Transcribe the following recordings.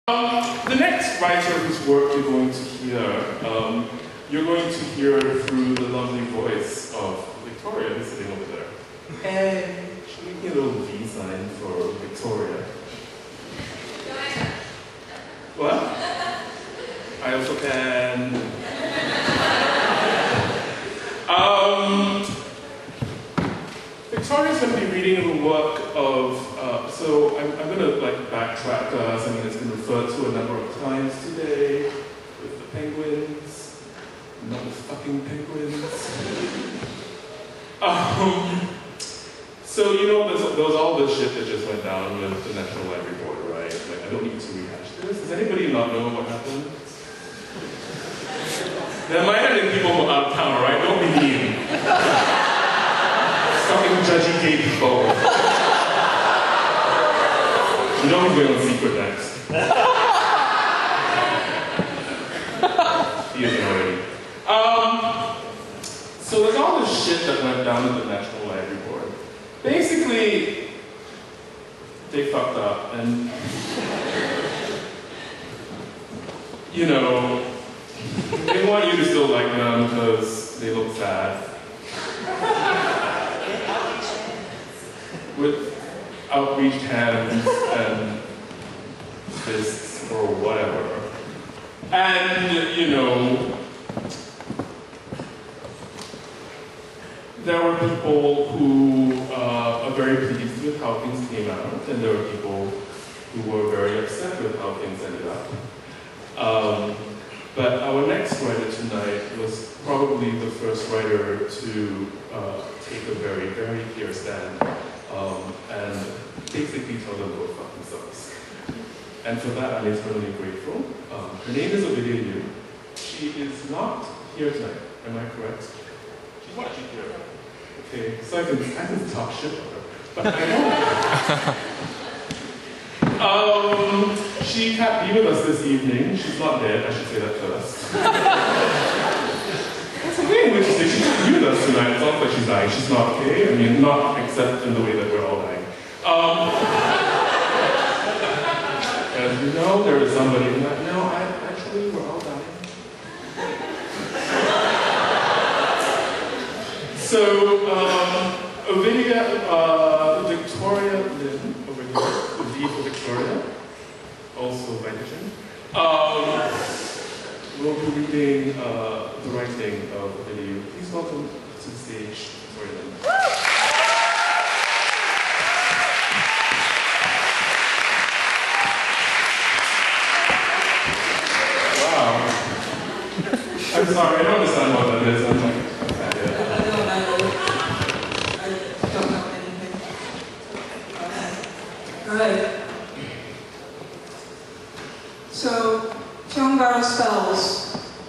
The next writer whose work you're going to hear through the lovely voice of Victoria, who's sitting over there. And she gave me a little V sign for Victoria. What? I also can. Victoria's going to be reading the work of, so I'm going to backtrack us. I mean, it's been referred to a number of times today with the penguins, not the fucking penguins. So, you know, there was all this shit that just went down with the National Library Board, right? Like, I don't need to rehash this. Does anybody not know what happened? There might have been people from out of town, right? Don't be mean. Fucking judgy gay people. You know who's going on secret next. He isn't already. So there's all this shit that went down at the National Library Board. Basically, they fucked up and, you know, they want you to still like them because they look sad. With outreached hands and fists or whatever. And, you know, there were people who are very pleased with how things came out, and there were people who were very upset with how things ended up. But our next writer tonight was probably the first writer to take a very, very clear stand and basically tell them to go fuck themselves. And for that, I'm eternally grateful. Her name is Ovidia Yu. She is not here tonight, am I correct? She's not here. Okay, so I can talk shit about her, but I know. She can't be with us this evening. She's not dead, I should say that first. That's okay, interesting. She can't be with us tonight. It's not like she's dying. She's not okay. I mean, not except in the way that we're all dying. As you know, there is somebody in that. No, actually, we're all dying. So, Ovidia, Victoria Lynn, over here, the V for Victoria, also by Yi-Sheng, will be reading the writing of Ovidia Yu. Please welcome to the stage, Victoria Lynn. Wow. I'm sorry, I don't understand what that is. I'm like, Alright. So, Kyonggar Spells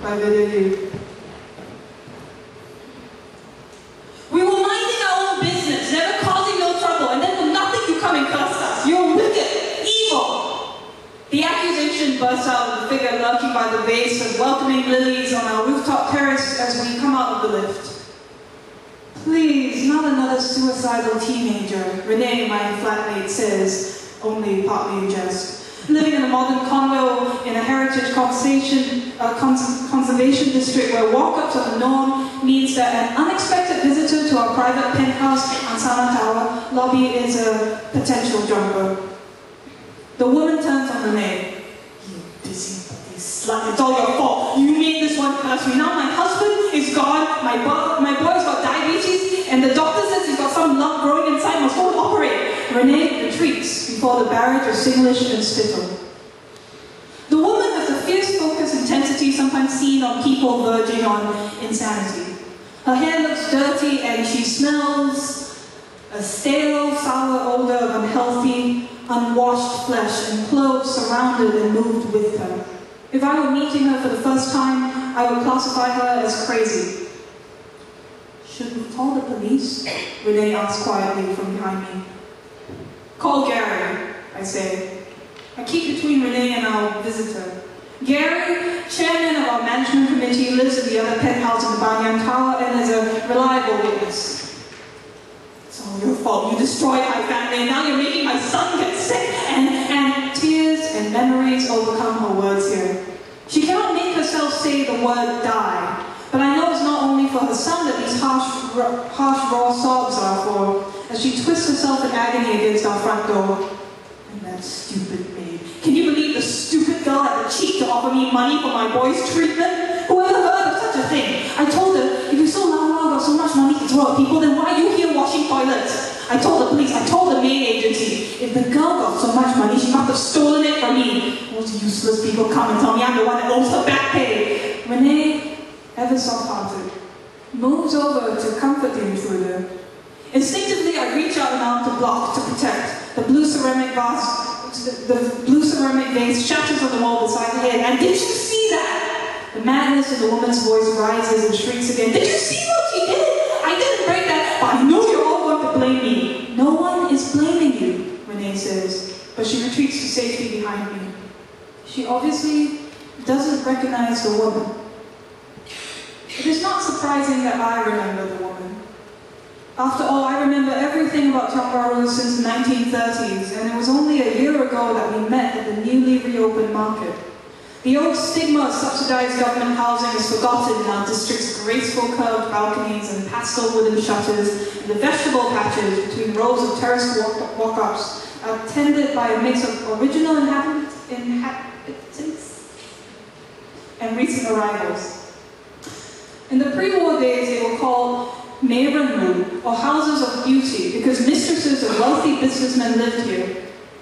by Ovidia Yu. We were minding our own business, never causing no trouble, and then from nothing you come and curse us. You're wicked, evil. The accusation burst out of the figure lurking by the vase of welcoming lilies on our rooftop terrace as we come out of the lift. Please, not another suicidal teenager, Renee, my flatmate, says, only partly in jest. Living in a modern condo in a heritage conservation district where walk-ups are the norm means that an unexpected visitor to our private penthouse on Sana Tower lobby is a potential jumper. The woman turns on Renee. You busy slut, it's all your fault. You made this one curse me. Now my husband is gone, my boy's got diabetes, and the doctor says he's got some lump growing inside, must go operate. Renee retreats before the barrage of Singlish and spittle. The woman has a fierce focus intensity sometimes seen on people verging on insanity. Her hair looks dirty and she smells a stale, sour odor of unhealthy, unwashed flesh and clothes surrounded and moved with her. If I were meeting her for the first time, I would classify her as crazy. Should we call the police? Renee asks quietly from behind me. Call Gary, I say. I keep between Renee and our visitor. Gary, chairman of our management committee, lives in the other penthouse in the Banyan Tower and is a reliable witness. It's all your fault. You destroyed my family and now you're making my son get sick. And tears and and memories overcome her words here. She cannot make herself say the word die, but I know it's not only for her son that these harsh raw sobs are for, as she twists herself in agony against our front door. And that stupid maid. Can you believe the stupid girl had the cheek to offer me money for my boy's treatment? Whoever heard of such a thing? I told her, if you so got so much money to throw at people, then why are you here washing toilets? I told the police, I told the maid agency, if the girl got so much money, she must have stolen it from me. Those useless people come and tell me I'm the one that owes her back pay. Renee, ever soft-hearted, moves over to comfort the intruder. Instinctively, I reach out an arm to block, to protect. The blue ceramic vase shatters on the wall beside her head. And did you see that? The madness in the woman's voice rises and shrieks again. Did you see what she did? I didn't break that, but I know you're all going to blame me. No one is blaming you, Renee says, but she retreats to safety behind me. She obviously doesn't recognize the woman. It is not surprising that I remember the woman. After all, I remember everything about Tionguru since the 1930s, and it was only a year ago that we met at the newly reopened market. The old stigma of subsidized government housing is forgotten in our district's graceful curved balconies and pastel wooden shutters, and the vegetable patches between rows of terraced walk-ups are tended by a mix of original inhabitants and recent arrivals. In the pre-war days, they were called Meirenmu, or houses of beauty, because mistresses of wealthy businessmen lived here.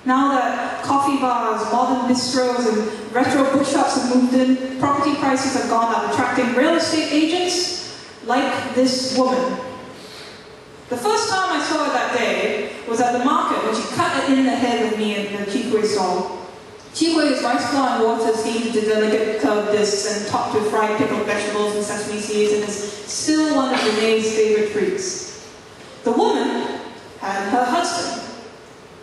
Now that coffee bars, modern bistros, and retro bookshops have moved in, property prices have gone up, attracting real estate agents like this woman. The first time I saw her that day was at the market when she cut in ahead of me in the Chikwe stall. Chikwe is rice flour and water steamed into delicate curved discs and topped with fried pickled vegetables and sesame seeds, and is still one of Renee's favorite treats. The woman had her husband,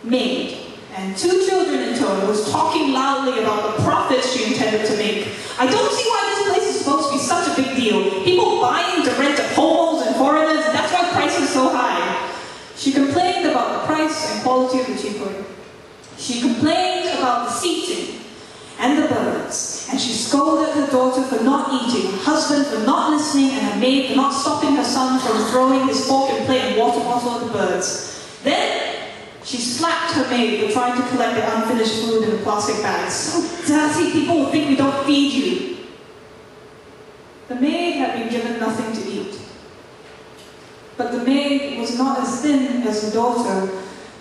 maid, and 2 children in tow, was talking loudly about the profits she intended to make. I don't see why this place is supposed to be such a big deal. People buying to rent to homos and foreigners, and that's why prices are so high. She complained about the price and quality of the Chikwe. She complained about the seating and the birds, and she scolded her daughter for not eating, her husband for not listening, and her maid for not stopping her son from throwing his fork and plate and water bottle at the birds. Then she slapped her maid for trying to collect the unfinished food in the plastic bags. So dirty, people will think we don't feed you. The maid had been given nothing to eat. But the maid was not as thin as the daughter,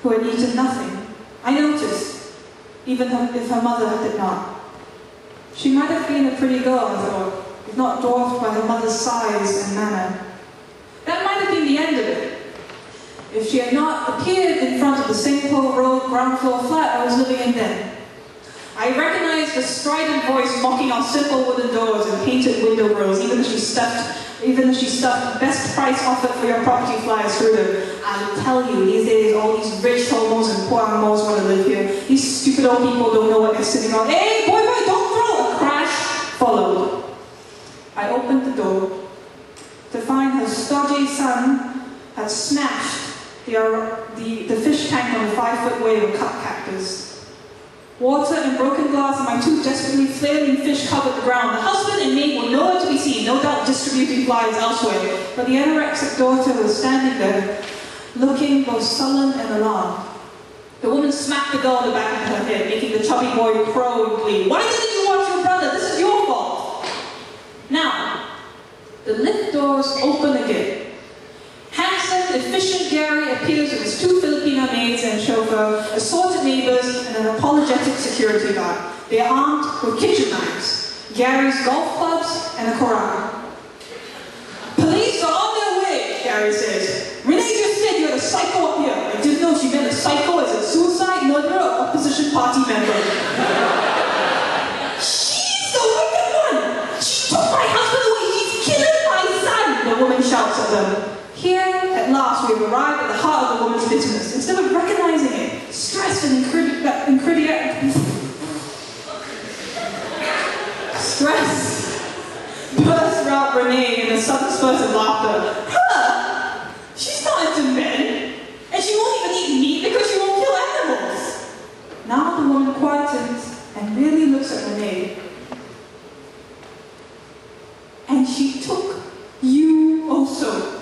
who had eaten nothing. I noticed, even if her mother did not. She might have been a pretty girl, I thought, if not dwarfed by her mother's size and manner. That might have been the end of it. If she had not appeared in front of the St. Paul Road ground floor flat I was living in then. I recognized the strident voice mocking our simple wooden doors and painted window grills, even as she stuffed best price offered for your property flyers through them. I'll tell you, these days all these rich homos and poor angmos want to live here. These stupid old people don't know what they're sitting on. Hey, boy, don't throw! A crash followed. I opened the door to find her stodgy son had smashed the fish tank on the 5-foot wave of cut cactus. Water and broken glass and my 2 desperately flailing fish covered the ground. The husband and maid were nowhere to be seen, no doubt distributing flies elsewhere, but the anorexic daughter was standing there, looking both sullen and alarmed. The woman smacked the girl in the back of her head, making the chubby boy crow in glee. Why didn't you watch your brother? This is your fault. Now, the lift doors open again. Handsome, efficient Gary appears with his 2 Filipino maids and chauffeur, assorted neighbors, and an apologetic security guard. They are armed with kitchen knives, Gary's golf clubs, and a Koran. Police are on their way, Gary says. Renee just said you had a psycho up here. I didn't know she meant a psycho as a suicide, murderer, or opposition party member. She's the wicked one! She took my husband away! She's killing my son! The woman shouts at them. Here, at last, we have arrived at the heart of the woman's bitterness. Instead of recognizing it, stress burst out Renee in a sudden spurt of laughter. Her? She's not into men, and she won't even eat meat because she won't kill animals. Now the woman quietens and at Renee. And she took you also.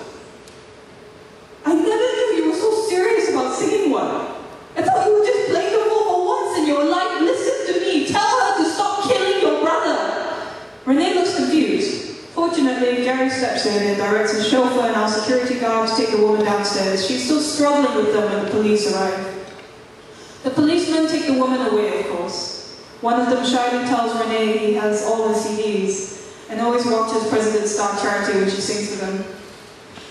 I never knew you were so serious about singing one. I thought you were just playing the role for once in your life. Listen to me. Tell her to stop killing your brother. Renee looks confused. Fortunately, Gary steps in and directs his chauffeur and our security guard to take the woman downstairs. She's still struggling with them when the police arrive. The policemen take the woman away, of course. One of them shyly tells Renee he has all her CDs and always watches President Star Charity when she sings for them.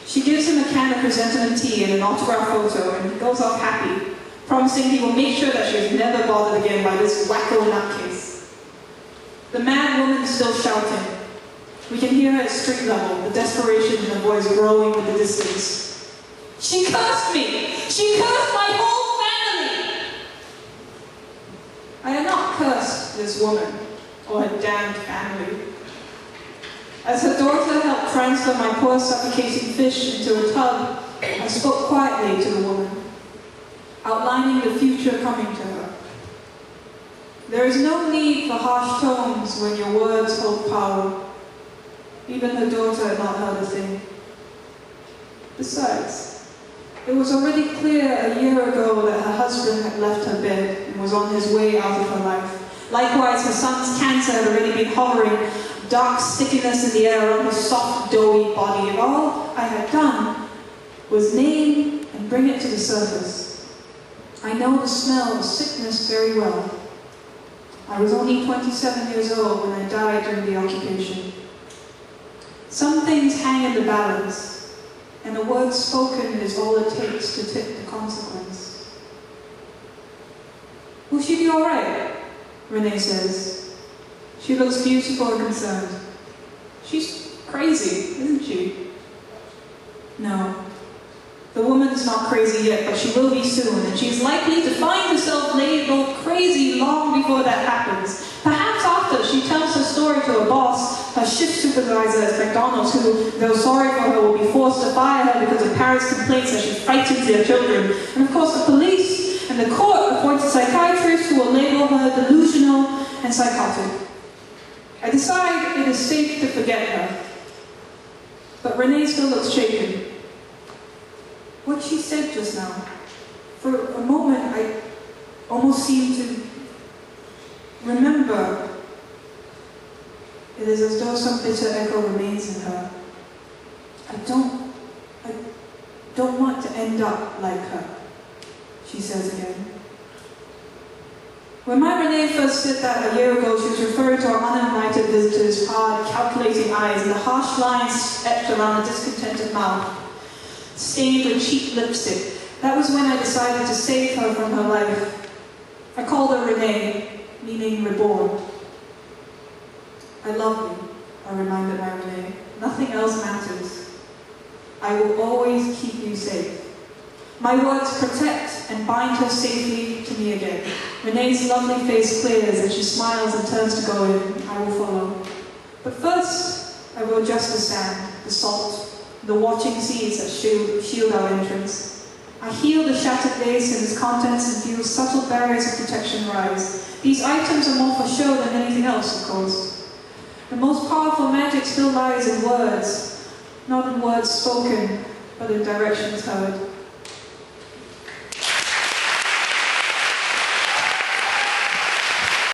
She gives him a can of chrysanthemum tea and an autograph photo, and he goes off happy, promising he will make sure that she is never bothered again by this wacko nutcase. The mad woman is still shouting. We can hear her at street level, the desperation in her voice growing with the distance. She cursed me! She cursed my whole family! I had not cursed this woman, or her damned family. As her daughter helped transfer my poor suffocating fish into a tub, I spoke quietly to the woman, outlining the future coming to her. There is no need for harsh tones when your words hold power. Even her daughter had not heard a thing. Besides, it was already clear a year ago that her husband had left her bed and was on his way out of her life. Likewise, her son's cancer had already been hovering, dark stickiness in the air on his soft, doughy body, and all I had done was name and bring it to the surface. I know the smell of sickness very well. I was only 27 years old when I died during the occupation. Some things hang in the balance, and a word spoken is all it takes to tip the consequence. Will she be all right? Renee says. She looks beautiful and concerned. She's crazy, isn't she? No. The woman is not crazy yet, but she will be soon, and she's likely to find herself labeled crazy long before that happens. Perhaps after she tells her story to her boss, her shift supervisor at McDonald's, who, though sorry for her, will be forced to fire her because of parents' complaints that she frightens their children. And of course the police and the court appoint a psychiatrist who will label her delusional and psychotic. I decide it is safe to forget her. But Renee still looks shaken. What she said just now, for a moment I almost seemed to remember. It is as though some bitter echo remains in her. I don't want to end up like her, she says again. When my Renee first said that a year ago, she was referring to our uninvited visitors' hard, calculating eyes and the harsh lines etched around a discontented mouth, stained with cheap lipstick. That was when I decided to save her from her life. I called her Renee, meaning reborn. I love you, I reminded my Renee. Nothing else matters. I will always keep you safe. My words protect and bind her safely to me again. Renee's lovely face clears and she smiles and turns to go in. I will follow. But first, I will adjust the sand, the salt, the watching seas that shield our entrance. I heal the shattered vase and its contents and feel subtle barriers of protection rise. These items are more for show than anything else, of course. The most powerful magic still lies in words, not in words spoken, but in directions heard.